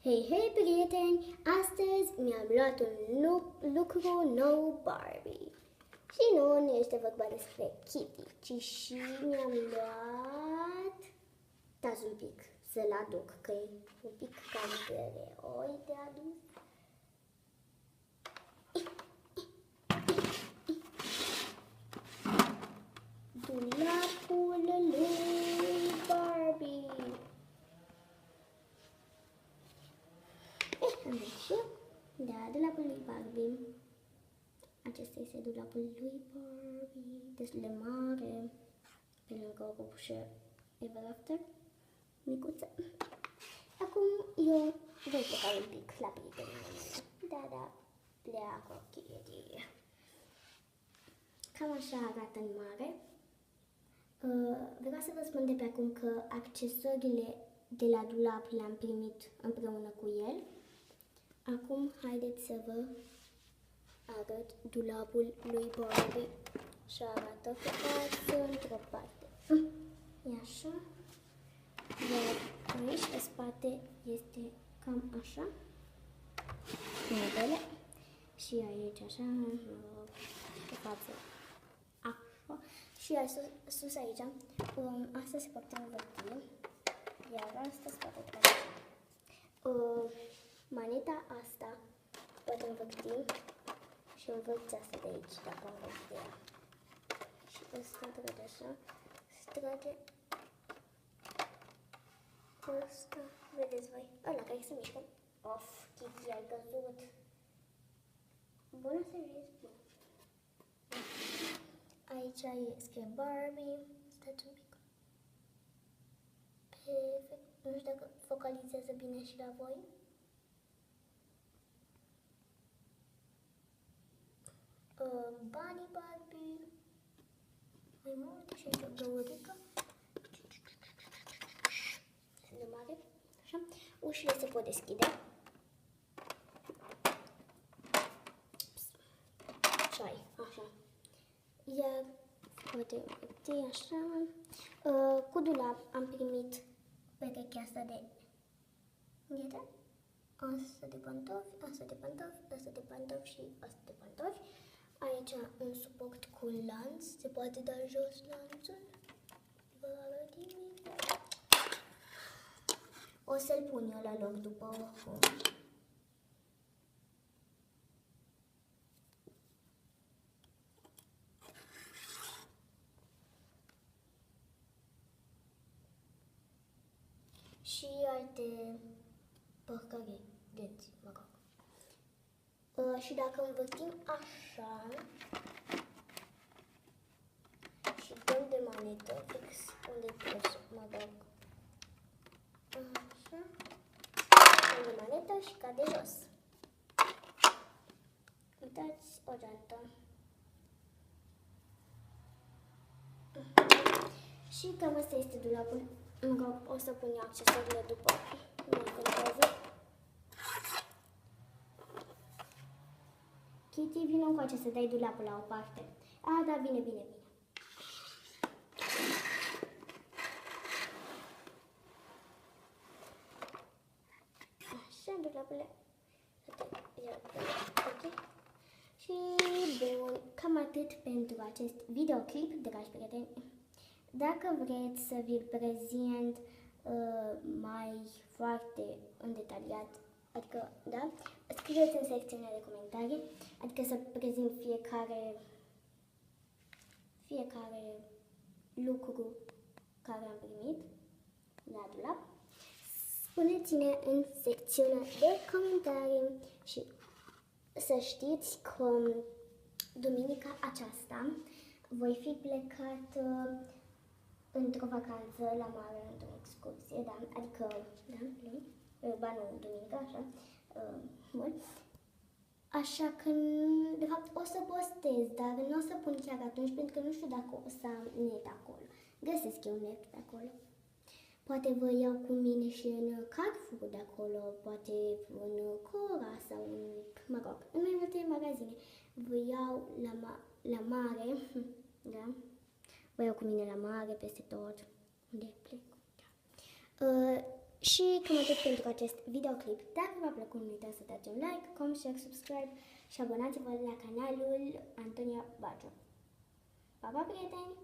Hei, hei, prieteni! Astăzi mi-am luat un lucru nou Barbie. Și nu este vorba despre Kitty, ci și mi-am luat... Stați un pic să-l aduc, că e un pic cam greu de adus. Dulapul lui Barbie. Am și eu. Da, dulapul lui Barbie. Acesta este dulapul lui Barbie. Destul de mare. Pe lângă o cupușă Ever After. Micuță. Acum eu voi pleca un pic la prietenii mele. Da, pleacă Kitty. Cam așa arată în mare. Vreau să vă spun de pe acum că accesoriile de la dulap le-am primit împreună cu el. Acum haideți să vă arăt dulapul lui Barbie. Și arată pe față, într-o parte. E așa. Iar aici, pe spate, este cam așa. Modele. Și aici așa, pe față. Așa. Și sus aici, asta se poate învârti, iar asta se poate trage. Maneta asta poate învârti și învârți asta de aici, dacă învârti ea. Și ăsta trage așa, se trage ăsta, vedeți voi, ăla care se mișcă. Of, Kitty, ai căzut. Bună să vezi, bună. Aici e scrie Barbie, stați un pic. Perfect, nu știu dacă focalizează bine și la voi. Banii Barbie, mai mult și aici o găurică. De mare, așa. Ușile se pot deschide. Așa. Iar poate uite așa. Cu dulap am primit perechea asta de ghete. Asta de pantofi, asta de pantofi, asta de pantofi și asta de pantofi. Aici un suport cu lanț, se poate da jos lanțul. Vă arăt imediat. O să-l pun eu la loc după oricum. Și alte părcări, denți, mă rog. Și dacă învârtim așa și dăm de manetă fix unde trebuie, mă rog. Așa. Dăm de manetă și cade jos. Uitați o geantă. Și cam asta este dulapul. Mă rog, o să pun eu accesoriile după. Nu contează. Kitty, vină încoace să dai dulapul la o parte. Da, bine. Așa, dulapul. Ok. Și bun, cam atât pentru acest videoclip, dragi prieteni. Dacă vreți să vi-l prezint mai foarte în detaliat, adică, da, scrieți în secțiunea de comentarii, adică să prezint fiecare lucru care am primit la dulap. Spuneți-ne în secțiunea de comentarii și să știți că duminica aceasta voi fi plecat într-o vacanță la mare, într-o excursie, da, adică, da, luni, nu, duminică, așa, bun. Așa că, de fapt, o să postez, dar nu o să pun chiar atunci, pentru că nu știu dacă o să am net acolo. Găsesc eu net pe acolo. Poate vă iau cu mine și în Carrefour de acolo, poate în Cora sau în, mă rog, în mai multe magazine. Vă iau la mare, da? Vă iau cu mine la mare, peste tot, unde plec. Și cam atât pentru acest videoclip. Dacă v-a plăcut, nu uitați să dați un like, comment, share, subscribe și abonați-vă la canalul Antonia Bacio. Pa, pa, prieteni!